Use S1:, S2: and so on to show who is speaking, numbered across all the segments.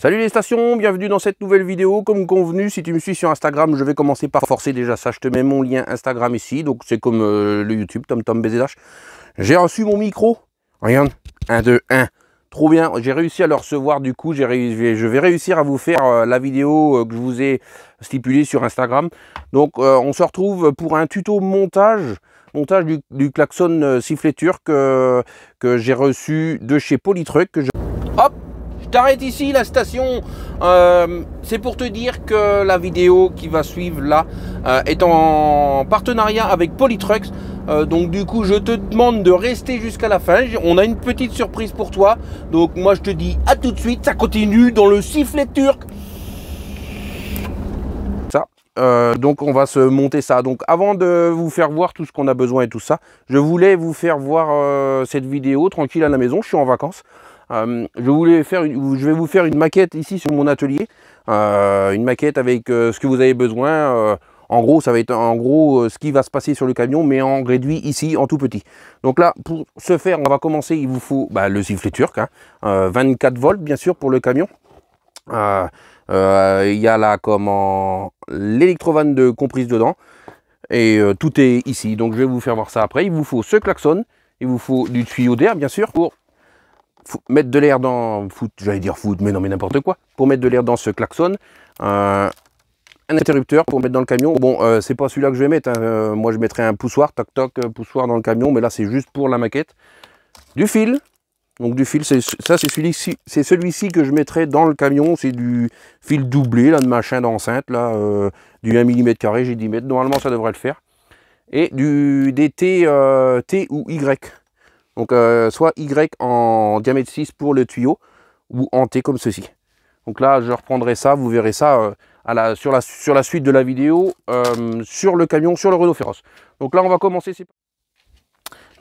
S1: Salut les stations, bienvenue dans cette nouvelle vidéo. Comme convenu, si tu me suis sur Instagram, je vais commencer par forcer déjà ça. Je te mets mon lien Instagram ici, donc c'est comme le YouTube, TomTomBZH. J'ai reçu mon micro, regarde, 1, 2, 1. Trop bien, j'ai réussi à le recevoir du coup, je vais réussir à vous faire la vidéo que je vous ai stipulée sur Instagram. Donc on se retrouve pour un tuto montage du klaxon sifflet turc que j'ai reçu de chez Polytruck. Hop, je t'arrête ici la station, c'est pour te dire que la vidéo qui va suivre là est en partenariat avec Polytruck. Donc du coup je te demande de rester jusqu'à la fin, on a une petite surprise pour toi. Donc moi je te dis à tout de suite, ça continue dans le sifflet turc. Ça, donc on va se monter ça. Donc avant de vous faire voir tout ce qu'on a besoin et tout ça, je voulais vous faire voir cette vidéo tranquille à la maison, je suis en vacances. Je vais vous faire une maquette ici sur mon atelier, une maquette avec ce que vous avez besoin. En gros, ça va être ce qui va se passer sur le camion, mais en réduit ici, en tout petit. Donc là, pour ce faire, on va commencer. Il vous faut le sifflet turc, 24 volts bien sûr pour le camion. Il y a là l'électrovanne de comprise dedans, et tout est ici. Donc je vais vous faire voir ça après. Il vous faut ce klaxon, il vous faut du tuyau d'air bien sûr pour mettre de l'air dans mais non mais n'importe quoi, pour mettre de l'air dans ce klaxon, un interrupteur pour mettre dans le camion. Bon, c'est pas celui-là que je vais mettre, hein. Moi je mettrai un poussoir, toc toc, poussoir dans le camion, mais là c'est juste pour la maquette. Du fil, donc du fil, c'est celui-ci que je mettrai dans le camion, c'est du fil doublé là de machin d'enceinte là, du 1 mm², j'ai 10 mètres, normalement ça devrait le faire. Et des T ou Y. Donc soit Y en diamètre 6 pour le tuyau, ou en T comme ceci. Donc là je reprendrai ça, vous verrez ça sur la suite de la vidéo, sur le camion, sur le Renault Féroce. Donc là on va commencer.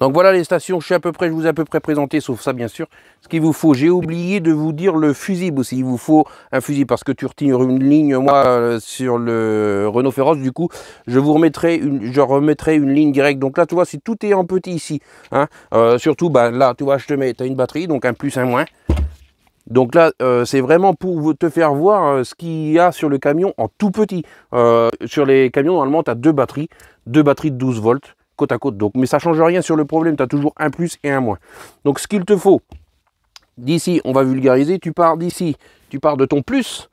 S1: Donc voilà les stations, je vous ai à peu près présenté, sauf ça bien sûr. Ce qu'il vous faut, j'ai oublié de vous dire le fusible aussi. Il vous faut un fusible parce que tu retires une ligne, moi sur le Renault Féroce, du coup, je remettrai une ligne directe. Donc là, tu vois, si tout est en petit ici, hein, surtout, là, tu vois, tu as une batterie, donc un plus, un moins. Donc là, c'est vraiment pour te faire voir ce qu'il y a sur le camion en tout petit. Sur les camions, normalement, tu as deux batteries de 12 volts. Côte à côte, donc, mais ça change rien sur le problème, tu as toujours un plus et un moins. Donc ce qu'il te faut, d'ici, on va vulgariser, tu pars d'ici, tu pars de ton plus,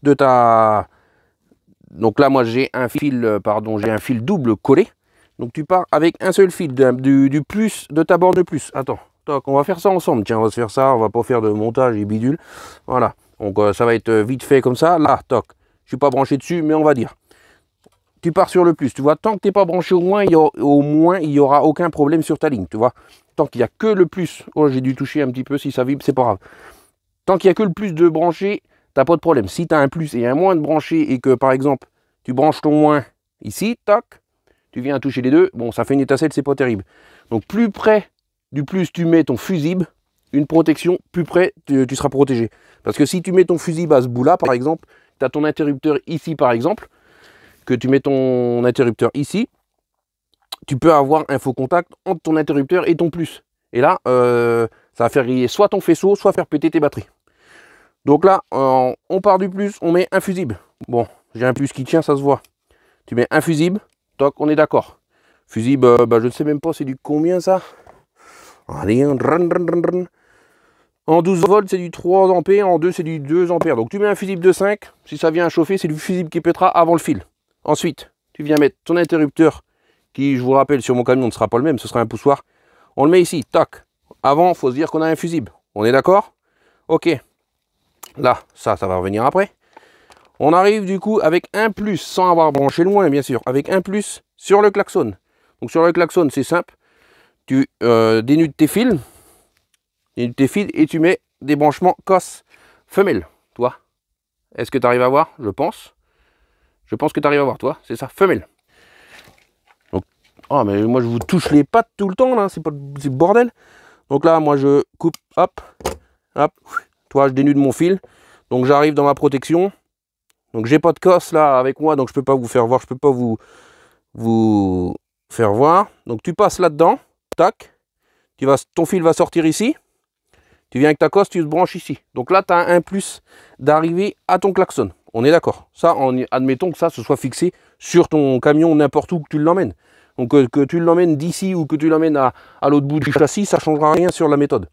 S1: de ta... Donc là, moi j'ai un fil, j'ai un fil double collé, donc tu pars avec un seul fil du plus, de ta borne de plus. Attends, toc, on va faire ça ensemble, tiens, on va se faire ça, on va pas faire de montage et bidule, voilà. Donc ça va être vite fait comme ça, là, toc, je suis pas branché dessus, mais on va dire. Tu pars sur le plus, tu vois, tant que tu n'es pas branché au moins, il n'y aura aucun problème sur ta ligne, tu vois. Tant qu'il n'y a que le plus, oh j'ai dû toucher un petit peu, si ça vibre, c'est pas grave. Tant qu'il n'y a que le plus de branché, tu n'as pas de problème. Si tu as un plus et un moins de branché et que par exemple, tu branches ton moins ici, tac, tu viens toucher les deux, bon ça fait une étincelle, c'est pas terrible. Donc plus près du plus tu mets ton fusible, une protection, plus près tu seras protégé. Parce que si tu mets ton fusible à ce bout là, par exemple, tu as ton interrupteur ici par exemple, que tu mets ton interrupteur ici, tu peux avoir un faux contact entre ton interrupteur et ton plus. Et là, ça va faire griller soit ton faisceau, soit faire péter tes batteries. Donc là, on part du plus, on met un fusible. Bon, j'ai un plus qui tient, ça se voit. Tu mets un fusible, toc, on est d'accord. Fusible, je ne sais même pas c'est du combien ça. Allez, en 12 volts, c'est du 3 ampères, en 2, c'est du 2 ampères. Donc tu mets un fusible de 5, si ça vient à chauffer, c'est du fusible qui pètera avant le fil. Ensuite, tu viens mettre ton interrupteur, qui, je vous rappelle, sur mon camion ne sera pas le même, ce sera un poussoir. On le met ici, tac. Avant, il faut se dire qu'on a un fusible. On est d'accord? Ok. Là, ça va revenir après. On arrive du coup avec un plus, sans avoir branché le moins, bien sûr, avec un plus sur le klaxon. Donc sur le klaxon, c'est simple. Tu dénudes tes fils, et tu mets des branchements COS femelle, toi. Est-ce que tu arrives à voir? Je pense. Je pense que tu arrives à voir, toi, c'est ça, femelle. Donc, oh, mais moi je vous touche les pattes tout le temps, là, c'est bordel. Donc là, moi je coupe, hop, hop, toi je dénude mon fil. Donc j'arrive dans ma protection. Donc j'ai pas de cosse là avec moi, donc je peux pas vous faire voir, je peux pas vous faire voir. Donc tu passes là-dedans, tac, ton fil va sortir ici. Tu viens avec ta cosse, tu te branches ici. Donc là, tu as un plus d'arriver à ton klaxon. On est d'accord. Ça, admettons que ça se soit fixé sur ton camion n'importe où que tu l'emmènes. Donc que tu l'emmènes d'ici ou que tu l'emmènes à l'autre bout du châssis, ça ne changera rien sur la méthode.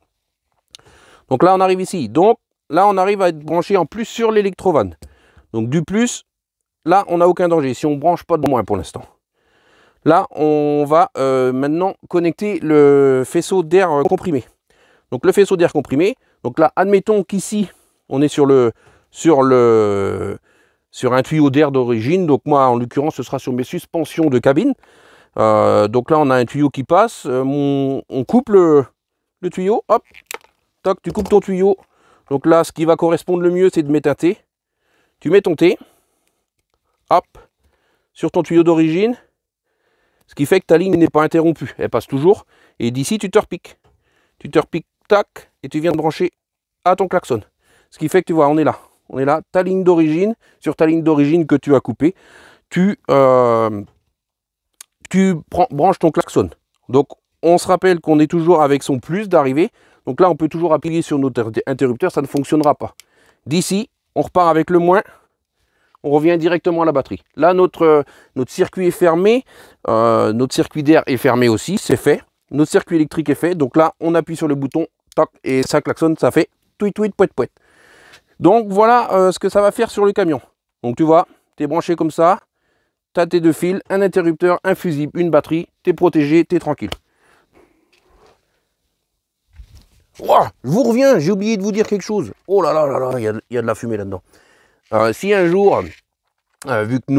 S1: Donc là, on arrive ici. Donc là, on arrive à être branché en plus sur l'électrovanne. Donc du plus, là, on n'a aucun danger. Si on ne branche pas de moins pour l'instant. Là, on va maintenant connecter le faisceau d'air comprimé. Donc le faisceau d'air comprimé. Donc là, admettons qu'ici, on est sur un tuyau d'air d'origine. Donc moi, en l'occurrence, ce sera sur mes suspensions de cabine. Donc là, on a un tuyau qui passe. On coupe le tuyau. Hop, toc, tu coupes ton tuyau. Donc là, ce qui va correspondre le mieux, c'est de mettre un T. Tu mets ton T. Hop, sur ton tuyau d'origine. Ce qui fait que ta ligne n'est pas interrompue. Elle passe toujours. Et d'ici, tu te repiques. Tu te repiques, tac, et tu viens de brancher à ton klaxon. Ce qui fait que tu vois, on est là. On est là, ta ligne d'origine, sur ta ligne d'origine que tu as coupée, tu branches ton klaxon. Donc, on se rappelle qu'on est toujours avec son plus d'arrivée. Donc là, on peut toujours appuyer sur notre interrupteur, ça ne fonctionnera pas. D'ici, on repart avec le moins. On revient directement à la batterie. Là, notre circuit est fermé. Notre circuit d'air est fermé aussi, c'est fait. Notre circuit électrique est fait. Donc là, on appuie sur le bouton, toc, et ça klaxonne, ça fait tweet, tweet, poète, poète. Donc voilà ce que ça va faire sur le camion. Donc tu vois, tu es branché comme ça. Tu as tes deux fils, un interrupteur, un fusible, une batterie. Tu es protégé, tu es tranquille. Wow, je vous reviens, j'ai oublié de vous dire quelque chose. Oh là là là là, il y a de la fumée là-dedans. Si un jour, vu que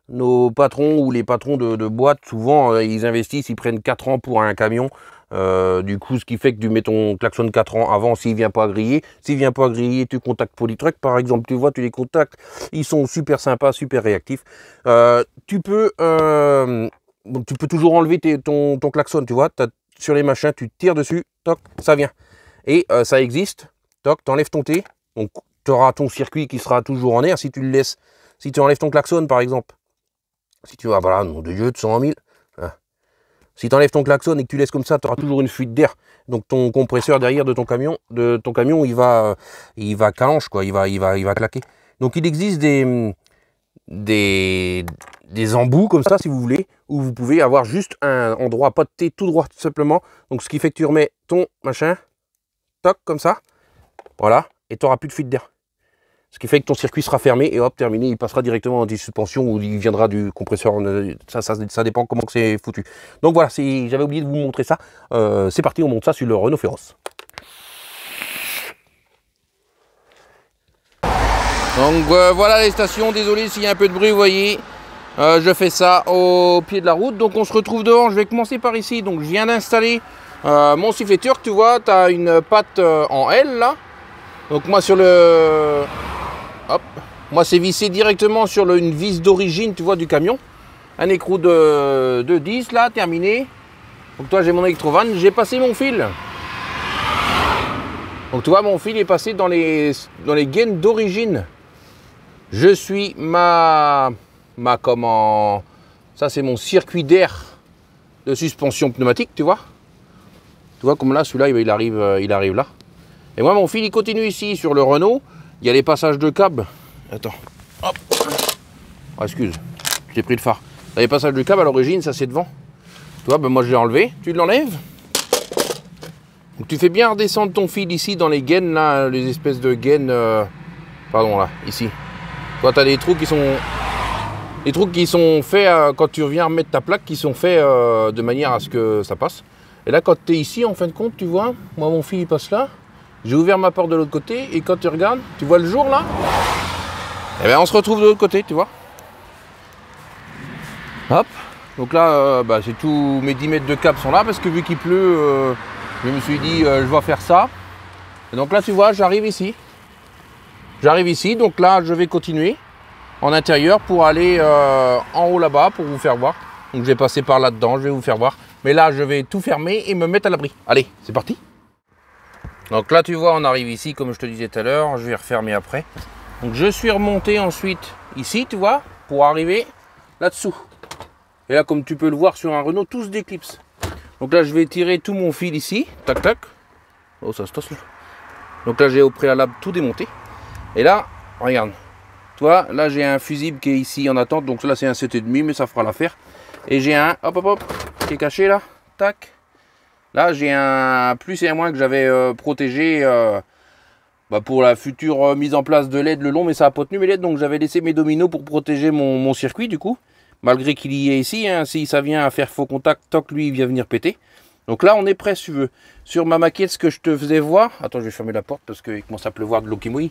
S1: nos patrons ou les patrons de boîte, souvent, ils investissent, ils prennent 4 ans pour un camion. Du coup, ce qui fait que tu mets ton klaxon 4 ans avant s'il ne vient pas à griller. S'il ne vient pas à griller, tu contactes Polytruck, par exemple. Tu vois, tu les contactes. Ils sont super sympas, super réactifs. Tu peux toujours enlever ton klaxon, tu vois. Sur les machins, tu tires dessus, toc, ça vient. Et ça existe. Toc, tu enlèves ton T. Donc, tu auras ton circuit qui sera toujours en air si tu le laisses. Si tu enlèves ton klaxon, par exemple. Si tu vas, voilà, nom de Dieu, de 100 000. Hein. Si tu enlèves ton klaxon et que tu laisses comme ça, tu auras toujours une fuite d'air. Donc ton compresseur derrière de ton camion, il va calanche, quoi. Il va claquer. Donc il existe des embouts comme ça, si vous voulez, où vous pouvez avoir juste un endroit, pas de T, tout droit, tout simplement. Donc ce qui fait que tu remets ton machin, toc, comme ça. Voilà. Et tu n'auras plus de fuite d'air. Ce qui fait que ton circuit sera fermé et hop, terminé, il passera directement en suspension ou il viendra du compresseur. Ça dépend comment c'est foutu. Donc voilà, j'avais oublié de vous montrer ça. C'est parti, on monte ça sur le Renault Féroce. Donc voilà les stations, désolé s'il y a un peu de bruit, vous voyez. Je fais ça au pied de la route, donc on se retrouve devant. Je vais commencer par ici. Donc je viens d'installer mon sifflet turc, tu vois, tu as une patte en L là. Donc moi sur le... Hop, moi c'est vissé directement sur une vis d'origine, tu vois, du camion. Un écrou de 10 là, terminé. Donc toi j'ai mon électrovanne, j'ai passé mon fil. Donc tu vois, mon fil est passé dans les gaines d'origine. Je suis comment... Ça c'est mon circuit d'air de suspension pneumatique, tu vois. Tu vois comme là, celui-là il arrive là. Et moi mon fil il continue ici sur le Renault. Il y a les passages de câbles. Attends. Hop. Oh, excuse. J'ai pris le phare. Là, les passages de câbles à l'origine, ça c'est devant. Tu vois, ben moi je l'ai enlevé. Tu l'enlèves. Donc tu fais bien redescendre ton fil ici dans les gaines, là, les espèces de gaines. Pardon, là, ici. Toi, tu as des trous qui sont. Les trous qui sont faits quand tu viens remettre ta plaque, qui sont faits de manière à ce que ça passe. Et là, quand tu es ici, en fin de compte, tu vois, moi mon fil il passe là. J'ai ouvert ma porte de l'autre côté et quand tu regardes, tu vois le jour là, et bien on se retrouve de l'autre côté, tu vois. Hop, donc là, c'est tous mes 10 mètres de câble sont là parce que vu qu'il pleut, je me suis dit, je vais faire ça. Et donc là, tu vois, j'arrive ici. Donc là, je vais continuer en intérieur pour aller en haut là-bas pour vous faire voir. Donc je vais passer par là-dedans, je vais vous faire voir. Mais là, je vais tout fermer et me mettre à l'abri. Allez, c'est parti. Donc là tu vois on arrive ici comme je te disais tout à l'heure, je vais refermer après. Donc je suis remonté ensuite ici tu vois pour arriver là-dessous. Et là comme tu peux le voir sur un Renault tout se déclipse. Donc là je vais tirer tout mon fil ici, tac tac. Oh, ça se tasse là. Donc là, j'ai au préalable tout démonté. Et là, regarde. Toi, là, j'ai un fusible qui est ici en attente. Donc là, c'est un 7,5, mais ça fera l'affaire. Et j'ai un, hop, hop, hop, qui est caché là. Tac. Là, j'ai un plus et un moins que j'avais protégé pour la future mise en place de LED le long. Mais ça n'a pas tenu mes LED. Donc j'avais laissé mes dominos pour protéger mon circuit du coup. Malgré qu'il y est ici. Hein, si ça vient à faire faux contact, toc, lui, il vient venir péter. Donc là, on est prêt si tu veux. Sur ma maquette, ce que je te faisais voir... Attends, je vais fermer la porte parce qu'il commence à pleuvoir de l'eau qui mouille.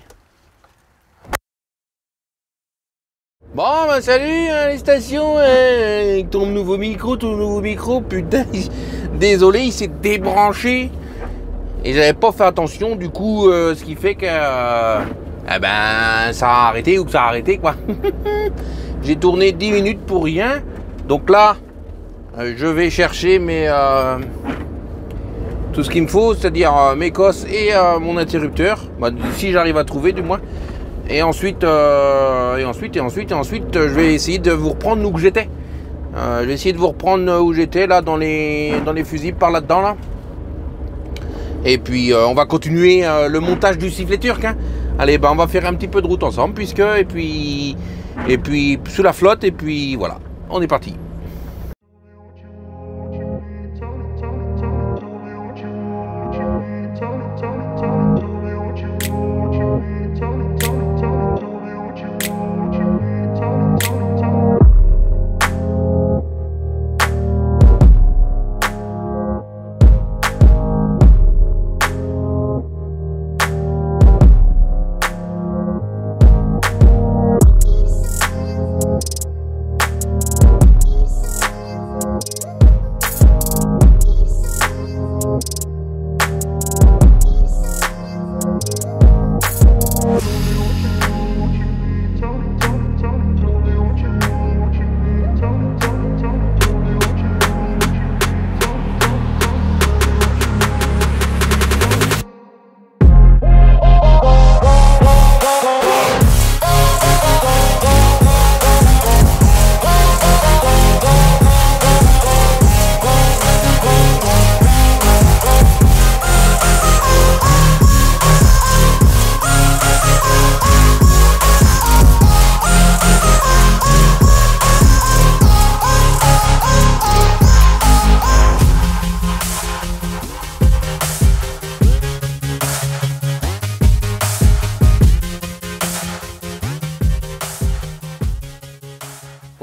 S1: Bon, bah salut hein, les stations, avec ton nouveau micro, putain, désolé, il s'est débranché. Et j'avais pas fait attention, du coup, ce qui fait que... ça a arrêté ou que ça a arrêté, quoi. J'ai tourné 10 minutes pour rien. Donc là... je vais chercher tout ce qu'il me faut, c'est-à-dire mes cosses et mon interrupteur, si j'arrive à trouver du moins. Et ensuite, je vais essayer de vous reprendre où j'étais. Je vais essayer de vous reprendre où j'étais là dans les fusibles par là-dedans là. Et puis on va continuer le montage du sifflet turc. Hein. Allez, on va faire un petit peu de route ensemble et puis sous la flotte et puis voilà, on est parti.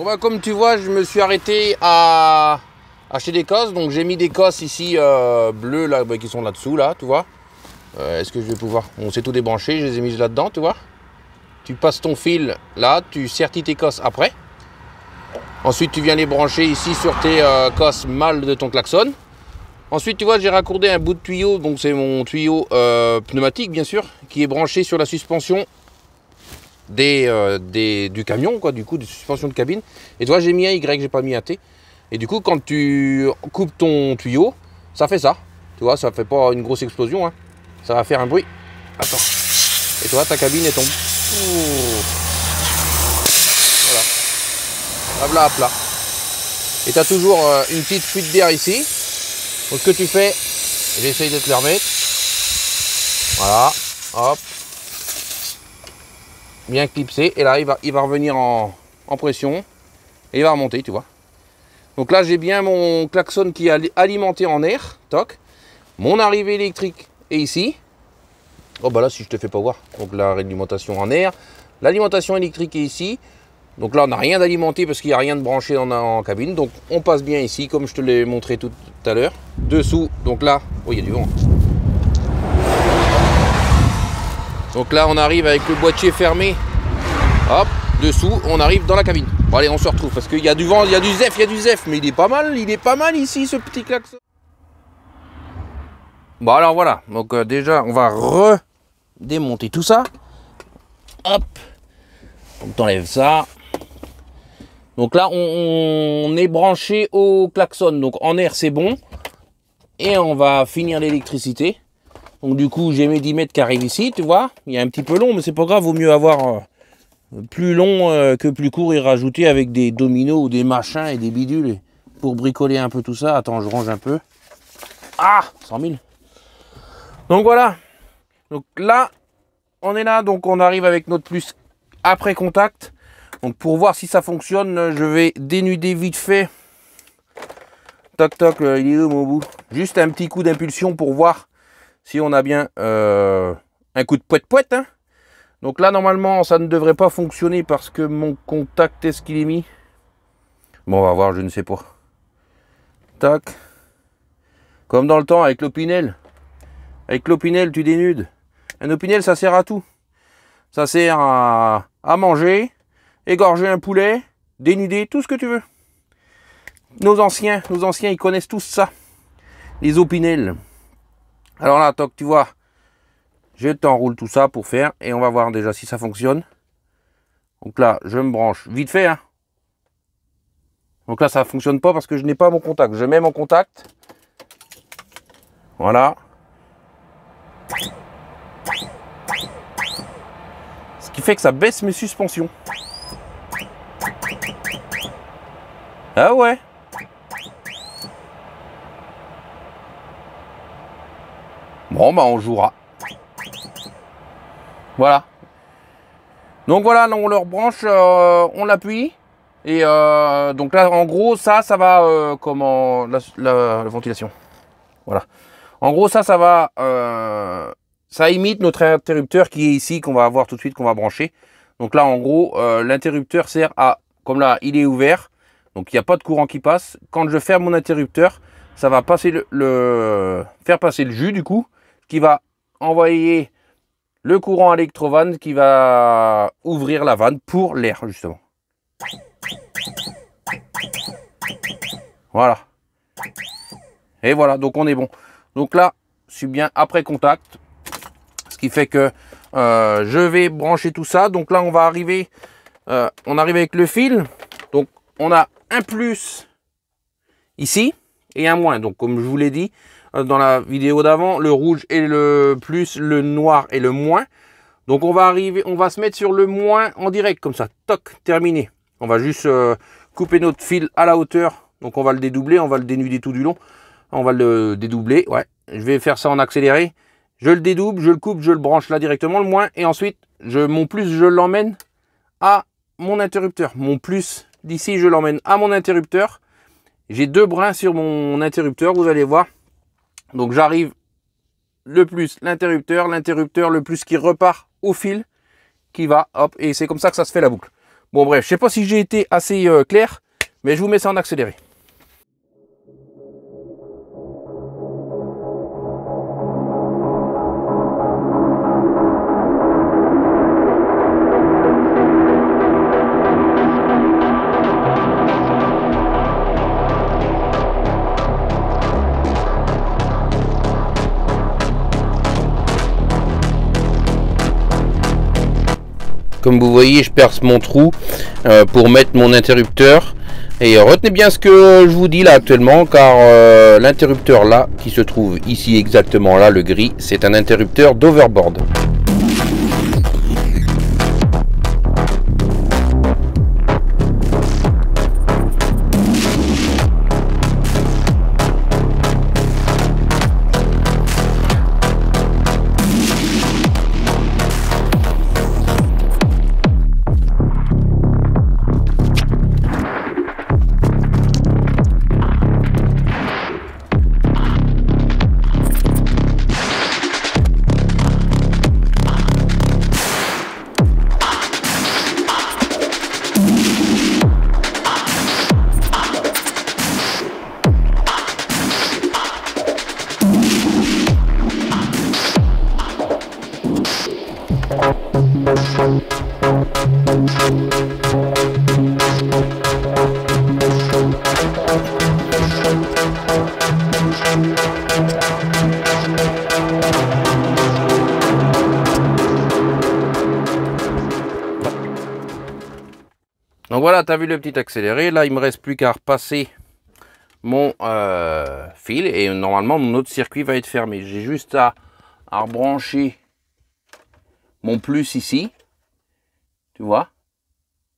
S1: Bon bah comme tu vois, je me suis arrêté à acheter des cosses. Donc j'ai mis des cosses ici bleues là, qui sont là-dessous là, tu vois. Est-ce que je vais pouvoir... On s'est tout débranché, je les ai mises là-dedans, tu vois. Tu passes ton fil là, tu sertis tes cosses après. Ensuite tu viens les brancher ici sur tes cosses mâles de ton klaxon. Ensuite tu vois, j'ai raccordé un bout de tuyau, donc c'est mon tuyau pneumatique bien sûr, qui est branché sur la suspension du camion, quoi, du coup, de suspension de cabine. Et tu vois, j'ai mis un Y, j'ai pas mis un T. Et du coup, quand tu coupes ton tuyau, ça fait ça. Tu vois, ça fait pas une grosse explosion, hein. Ça va faire un bruit. Attends. Et tu vois, ta cabine est tombée. Voilà. Hop là, hop là. Et tu as toujours une petite fuite d'air ici. Donc ce que tu fais, j'essaye de te le remettre. Voilà. Hop. Bien clipsé, et là il va revenir en pression et il va remonter, tu vois. Donc là j'ai bien mon klaxon qui est alimenté en air, toc. Mon arrivée électrique est ici. Oh bah là si je te fais pas voir, donc la réalimentation en air, l'alimentation électrique est ici. Donc là on n'a rien d'alimenté parce qu'il n'y a rien de branché en cabine, donc on passe bien ici comme je te l'ai montré tout à l'heure. Dessous, donc là, oh il y a du vent. Donc là on arrive avec le boîtier fermé, hop, dessous, on arrive dans la cabine. Bon allez, on se retrouve parce qu'il y a du vent, il y a du zef, mais il est pas mal ici ce petit klaxon. Bon alors voilà, donc déjà on va redémonter tout ça. Hop, on t'enlève ça. Donc là on est branché au klaxon, donc en air c'est bon. Et on va finir l'électricité. Donc du coup j'ai mes 10 mètres qui arrivent ici, tu vois. Il est un petit peu long mais c'est pas grave, vaut mieux avoir plus long que plus court et rajouter avec des dominos ou des machins et des bidules pour bricoler un peu tout ça. Attends, je range un peu. Ah, 100 000. Donc voilà. Donc là, on est là. Donc on arrive avec notre plus après contact. Donc pour voir si ça fonctionne, je vais dénuder vite fait. Toc toc, il est où mon bout? Juste un petit coup d'impulsion pour voir si on a bien un coup de poète-poète. Hein. Donc là, normalement, ça ne devrait pas fonctionner parce que mon contact, est-ce qu'il est mis? Bon, on va voir, je ne sais pas. Tac. Comme dans le temps avec l'opinel. Avec l'opinel, tu dénudes. Un opinel, ça sert à tout. Ça sert à manger, égorger un poulet, dénuder, tout ce que tu veux. Nos anciens, ils connaissent tous ça. Les opinels. Alors là, toc, tu vois, je t'enroule tout ça pour faire. Et on va voir déjà si ça fonctionne. Donc là, je me branche vite fait. Hein. Donc là, ça ne fonctionne pas parce que je n'ai pas mon contact. Je mets mon contact. Voilà. Ce qui fait que ça baisse mes suspensions. Ah ouais. Bon, bah on jouera. Voilà. Donc voilà, on leur branche, on l'appuie. Et donc là, en gros, ça va comment la ventilation. Voilà. En gros, ça va. Ça imite notre interrupteur qui est ici, qu'on va avoir tout de suite, qu'on va brancher. Donc là, en gros, l'interrupteur sert à, comme là, il est ouvert. Donc il n'y a pas de courant qui passe. Quand je ferme mon interrupteur, ça va passer faire passer le jus du coup, qui va envoyer le courant à l'électrovanne qui va ouvrir la vanne pour l'air justement. Voilà. Et voilà, donc on est bon. Donc là, je suis bien après contact. Ce qui fait que je vais brancher tout ça. Donc là, on va arriver, on arrive avec le fil. Donc on a un plus ici et un moins. Donc comme je vous l'ai dit dans la vidéo d'avant, le rouge est le plus, le noir est le moins. Donc on va arriver, on va se mettre sur le moins en direct comme ça. Toc, terminé. On va juste couper notre fil à la hauteur. Donc on va le dédoubler, on va le dénuder tout du long. On va le dédoubler, ouais. Je vais faire ça en accéléré. Je le dédouble, je le coupe, je le branche là directement, le moins. Et ensuite, mon plus, je l'emmène à mon interrupteur. Mon plus d'ici, je l'emmène à mon interrupteur. J'ai deux brins sur mon interrupteur, vous allez voir. Donc j'arrive, le plus, l'interrupteur, le plus qui repart au fil, qui va, hop, et c'est comme ça que ça se fait la boucle. Bon bref, je sais pas si j'ai été assez clair, mais je vous mets ça en accéléré. Comme vous voyez, je perce mon trou pour mettre mon interrupteur. Et retenez bien ce que je vous dis là actuellement, car l'interrupteur là, qui se trouve ici exactement là, le gris, c'est un interrupteur d'overboard. Donc voilà, tu as vu le petit accéléré. Là, il me reste plus qu'à repasser mon fil et normalement mon autre circuit va être fermé. J'ai juste à rebrancher mon plus ici, tu vois,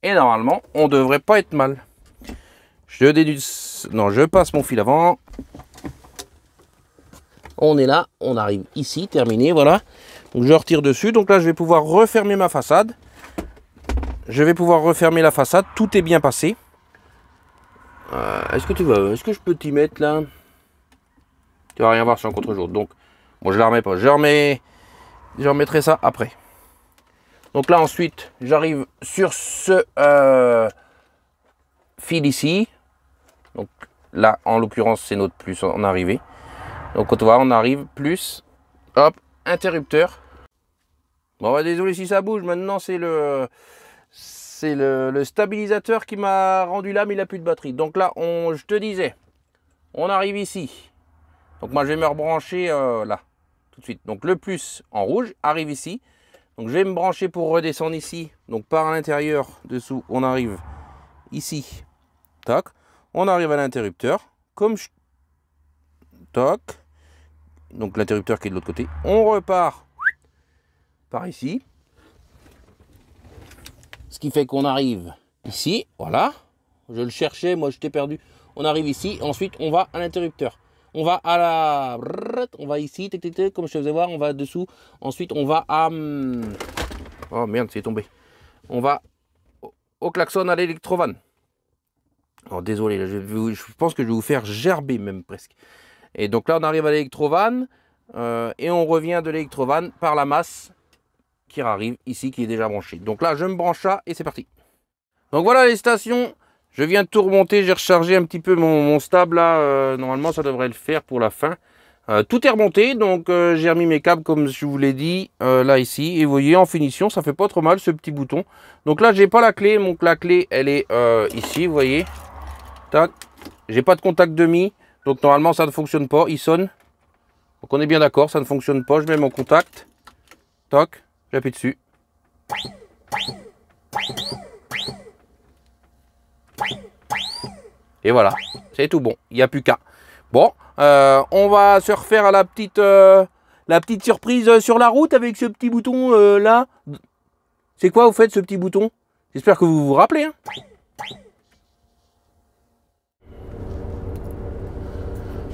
S1: et normalement on devrait pas être mal. Je passe mon fil avant, On est là, on arrive ici, terminé, voilà. Donc je retire dessus, donc là je vais pouvoir refermer ma façade. Je vais pouvoir refermer la façade, tout est bien passé. Est-ce que je peux t'y mettre là? Tu vas rien voir sur un contre-jour. Donc, bon, je la remets pas. Je remettrai ça après. Donc là, ensuite, j'arrive sur ce fil ici. Donc là, en l'occurrence, c'est notre plus en arrivée. Donc, on voit, on arrive plus. Hop, interrupteur. Bon, bah, désolé si ça bouge. Maintenant, c'est le stabilisateur qui m'a rendu là, mais il n'a plus de batterie. Donc là, je te disais, on arrive ici. Donc moi, je vais me rebrancher là, tout de suite. Donc le plus en rouge arrive ici. Donc je vais me brancher pour redescendre ici. Donc par l'intérieur, dessous, on arrive ici. Tac. On arrive à l'interrupteur. Comme je... Tac. Donc l'interrupteur qui est de l'autre côté. On repart par ici. Ce qui fait qu'on arrive ici, voilà. Je le cherchais, moi je t'ai perdu. On arrive ici, ensuite on va à l'interrupteur. On va à la... On va ici, comme je te faisais voir, on va dessous. Ensuite on va à... Oh merde, c'est tombé. On va au klaxon à l'électrovan. Oh désolé, là, je pense que je vais vous faire gerber même presque. Et donc là on arrive à l'électrovan. Et on revient de l'électrovan par la masse qui arrive ici, qui est déjà branché. Donc là, je me branche là et c'est parti. Donc voilà les stations. Je viens de tout remonter. J'ai rechargé un petit peu mon stable là. Normalement, ça devrait le faire pour la fin. Tout est remonté. Donc j'ai remis mes câbles comme je vous l'ai dit là ici. Et vous voyez, en finition, ça fait pas trop mal ce petit bouton. Donc là, j'ai pas la clé. Donc la clé, elle est ici. Vous voyez. Tac. J'ai pas de contact demi. Donc normalement, ça ne fonctionne pas. Il sonne. Donc on est bien d'accord. Ça ne fonctionne pas. Je mets mon contact. Tac. J'appuie dessus. Et voilà, c'est tout bon. Il n'y a plus qu'à. Bon, on va se refaire à la petite surprise sur la route avec ce petit bouton là. C'est quoi, vous faites ce petit bouton? J'espère que vous vous rappelez. Hein.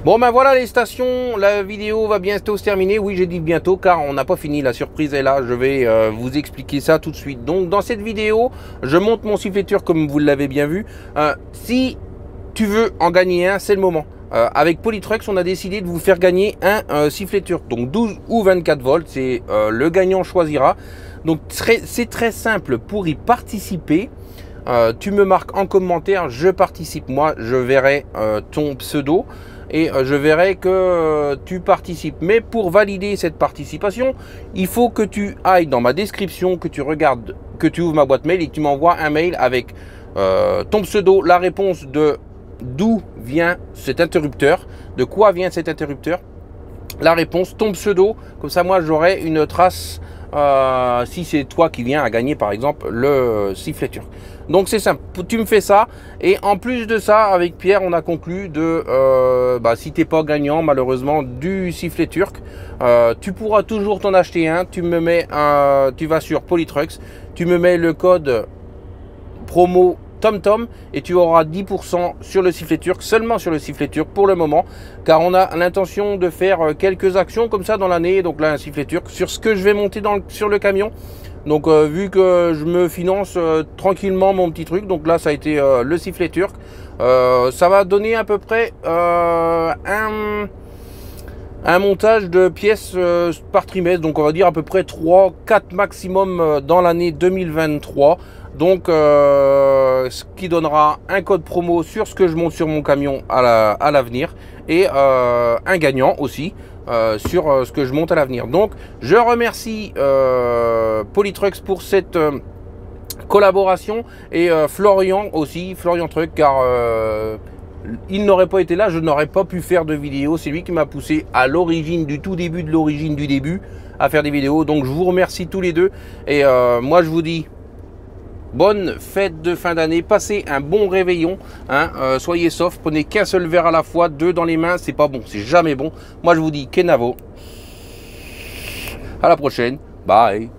S1: Bon ben voilà les stations, la vidéo va bientôt se terminer. Oui, j'ai dit bientôt car on n'a pas fini, la surprise est là. Je vais vous expliquer ça tout de suite. Donc dans cette vidéo, je monte mon sifflet turc comme vous l'avez bien vu. Si tu veux en gagner un, c'est le moment. Avec Polytrucks, on a décidé de vous faire gagner un sifflet turc. Donc 12 ou 24 volts, c'est le gagnant choisira. Donc c'est très simple pour y participer. Tu me marques en commentaire, je participe. Moi, je verrai ton pseudo. Et je verrai que tu participes. Mais pour valider cette participation, il faut que tu ailles dans ma description, que tu regardes, que tu ouvres ma boîte mail et que tu m'envoies un mail avec ton pseudo, la réponse de d'où vient cet interrupteur, de quoi vient cet interrupteur, la réponse, ton pseudo, comme ça moi j'aurai une trace si c'est toi qui viens à gagner par exemple le sifflet turc. Donc c'est simple, tu me fais ça et en plus de ça avec Pierre on a conclu de si t'es pas gagnant malheureusement du sifflet turc, tu pourras toujours t'en acheter un. Tu me mets tu vas sur Polytrucks, tu me mets le code promo TomTom et tu auras 10% sur le sifflet turc, seulement sur le sifflet turc pour le moment, car on a l'intention de faire quelques actions comme ça dans l'année. Donc là un sifflet turc sur ce que je vais monter sur le camion. Donc vu que je me finance tranquillement mon petit truc, donc là ça a été le sifflet turc. Ça va donner à peu près un montage de pièces par trimestre, donc on va dire à peu près 3-4 maximum dans l'année 2023. Donc ce qui donnera un code promo sur ce que je monte sur mon camion à l'avenir et un gagnant aussi sur ce que je monte à l'avenir. Donc je remercie Polytrucks pour cette collaboration et Florian aussi, Florian Truck, car il n'aurait pas été là, je n'aurais pas pu faire de vidéo. C'est lui qui m'a poussé à l'origine du tout début de l'origine du début à faire des vidéos. Donc je vous remercie tous les deux et moi je vous dis bonne fête de fin d'année, passez un bon réveillon, hein, soyez soft, prenez qu'un seul verre à la fois, 2 dans les mains, c'est pas bon, c'est jamais bon. Moi je vous dis Kenavo, à la prochaine, bye.